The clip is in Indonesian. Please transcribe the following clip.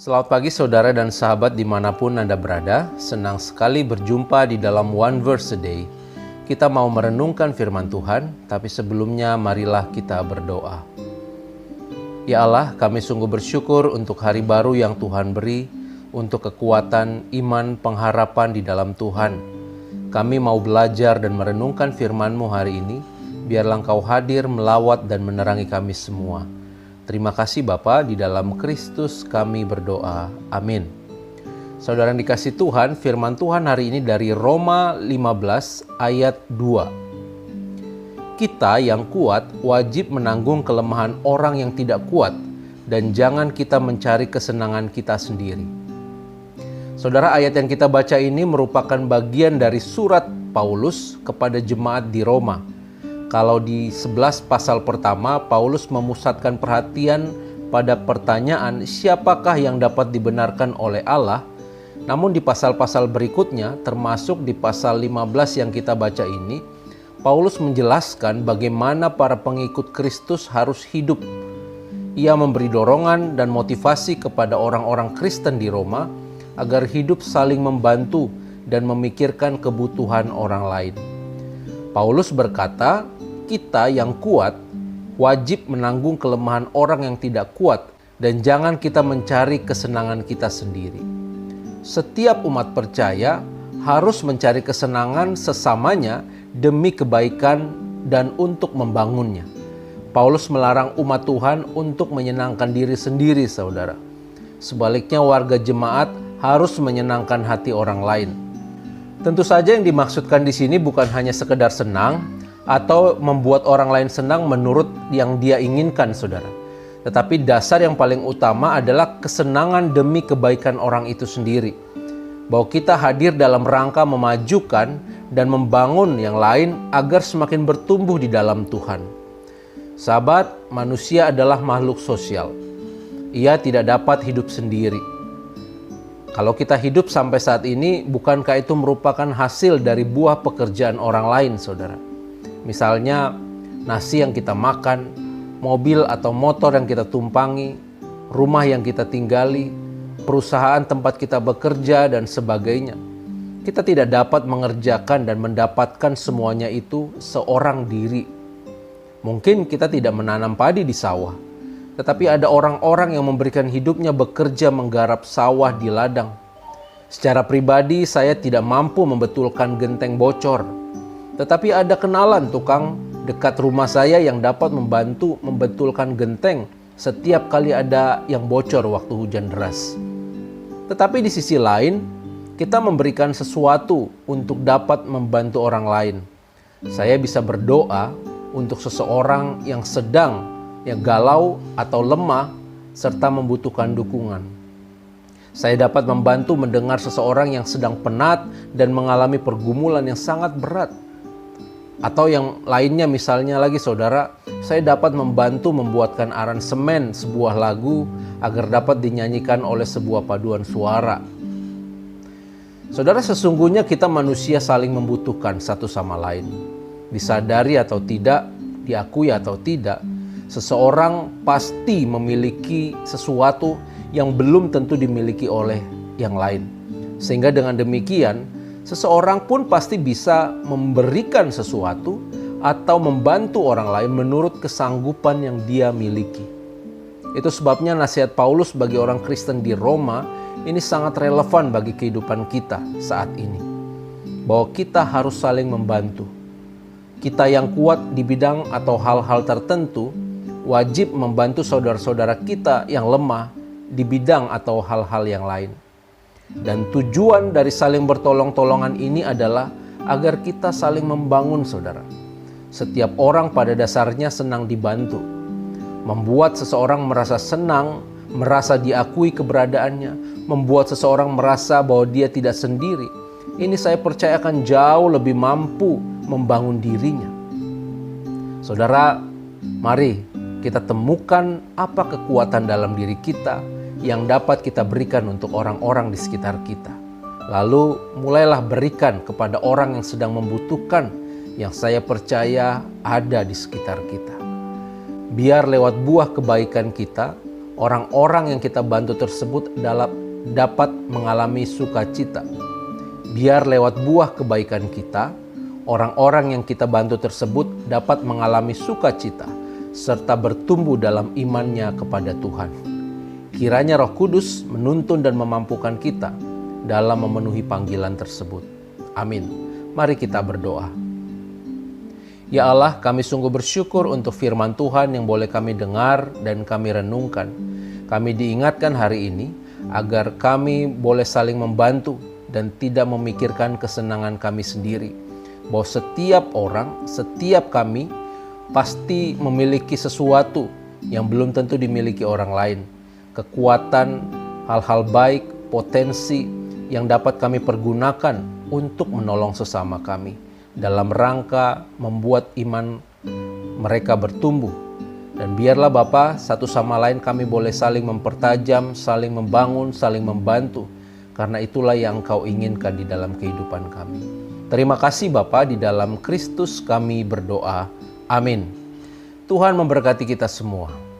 Selamat pagi saudara dan sahabat dimanapun Anda berada. Senang sekali berjumpa di dalam One Verse a Day. Kita mau merenungkan firman Tuhan, tapi sebelumnya marilah kita berdoa. Ya Allah, kami sungguh bersyukur untuk hari baru yang Tuhan beri, untuk kekuatan, iman, pengharapan di dalam Tuhan. Kami mau belajar dan merenungkan firman-Mu hari ini, biarlah Engkau hadir, melawat dan menerangi kami semua. Terima kasih Bapa, di dalam Kristus kami berdoa. Amin. Saudara yang dikasih Tuhan, firman Tuhan hari ini dari Roma 15 ayat 2. Kita yang kuat wajib menanggung kelemahan orang yang tidak kuat, dan jangan kita mencari kesenangan kita sendiri. Saudara, ayat yang kita baca ini merupakan bagian dari surat Paulus kepada jemaat di Roma. Kalau di 11 pasal pertama, Paulus memusatkan perhatian pada pertanyaan siapakah yang dapat dibenarkan oleh Allah. Namun di pasal-pasal berikutnya, termasuk di pasal 15 yang kita baca ini, Paulus menjelaskan bagaimana para pengikut Kristus harus hidup. Ia memberi dorongan dan motivasi kepada orang-orang Kristen di Roma agar hidup saling membantu dan memikirkan kebutuhan orang lain. Paulus berkata, kita yang kuat wajib menanggung kelemahan orang yang tidak kuat, dan jangan kita mencari kesenangan kita sendiri. Setiap umat percaya harus mencari kesenangan sesamanya demi kebaikan dan untuk membangunnya. Paulus melarang umat Tuhan untuk menyenangkan diri sendiri, saudara. Sebaliknya, warga jemaat harus menyenangkan hati orang lain. Tentu saja yang dimaksudkan di sini bukan hanya sekedar senang atau membuat orang lain senang menurut yang dia inginkan, saudara. Tetapi dasar yang paling utama adalah kesenangan demi kebaikan orang itu sendiri. Bahwa kita hadir dalam rangka memajukan dan membangun yang lain agar semakin bertumbuh di dalam Tuhan. Sahabat, manusia adalah makhluk sosial. Ia tidak dapat hidup sendiri. Kalau kita hidup sampai saat ini, bukankah itu merupakan hasil dari buah pekerjaan orang lain, saudara? Misalnya nasi yang kita makan, mobil atau motor yang kita tumpangi, rumah yang kita tinggali, perusahaan tempat kita bekerja, dan sebagainya. Kita tidak dapat mengerjakan dan mendapatkan semuanya itu seorang diri. Mungkin kita tidak menanam padi di sawah, tetapi ada orang-orang yang memberikan hidupnya bekerja menggarap sawah di ladang. Secara pribadi, saya tidak mampu membetulkan genteng bocor. Tetapi ada kenalan tukang dekat rumah saya yang dapat membantu membetulkan genteng setiap kali ada yang bocor waktu hujan deras. Tetapi di sisi lain, kita memberikan sesuatu untuk dapat membantu orang lain. Saya bisa berdoa untuk seseorang yang sedang, yang galau atau lemah, serta membutuhkan dukungan. Saya dapat membantu mendengar seseorang yang sedang penat dan mengalami pergumulan yang sangat berat. Atau yang lainnya, misalnya lagi saudara, saya dapat membantu membuatkan aransemen sebuah lagu agar dapat dinyanyikan oleh sebuah paduan suara. Saudara, sesungguhnya kita manusia saling membutuhkan satu sama lain. Disadari atau tidak, diakui atau tidak, seseorang pasti memiliki sesuatu yang belum tentu dimiliki oleh yang lain. Sehingga dengan demikian, seseorang pun pasti bisa memberikan sesuatu atau membantu orang lain menurut kesanggupan yang dia miliki. Itu sebabnya nasihat Paulus bagi orang Kristen di Roma ini sangat relevan bagi kehidupan kita saat ini. Bahwa kita harus saling membantu. Kita yang kuat di bidang atau hal-hal tertentu wajib membantu saudara-saudara kita yang lemah di bidang atau hal-hal yang lain. Dan tujuan dari saling bertolong-tolongan ini adalah agar kita saling membangun, saudara. Setiap orang pada dasarnya senang dibantu. Membuat seseorang merasa senang, merasa diakui keberadaannya, membuat seseorang merasa bahwa dia tidak sendiri. Ini saya percaya akan jauh lebih mampu membangun dirinya. Saudara, mari kita temukan apa kekuatan dalam diri kita yang dapat kita berikan untuk orang-orang di sekitar kita. Lalu mulailah berikan kepada orang yang sedang membutuhkan, yang saya percaya ada di sekitar kita. Biar lewat buah kebaikan kita, orang-orang yang kita bantu tersebut dapat mengalami sukacita. Biar lewat buah kebaikan kita, orang-orang yang kita bantu tersebut dapat mengalami sukacita serta bertumbuh dalam imannya kepada Tuhan. Kiranya Roh Kudus menuntun dan memampukan kita dalam memenuhi panggilan tersebut. Amin. Mari kita berdoa. Ya Allah, kami sungguh bersyukur untuk firman Tuhan yang boleh kami dengar dan kami renungkan. Kami diingatkan hari ini agar kami boleh saling membantu dan tidak memikirkan kesenangan kami sendiri. Bahwa setiap orang, setiap kami pasti memiliki sesuatu yang belum tentu dimiliki orang lain. Kekuatan, hal-hal baik, potensi yang dapat kami pergunakan untuk menolong sesama kami dalam rangka membuat iman mereka bertumbuh. Dan biarlah Bapa, satu sama lain kami boleh saling mempertajam, saling membangun, saling membantu. Karena itulah yang Engkau inginkan di dalam kehidupan kami. Terima kasih Bapa, di dalam Kristus kami berdoa. Amin. Tuhan memberkati kita semua.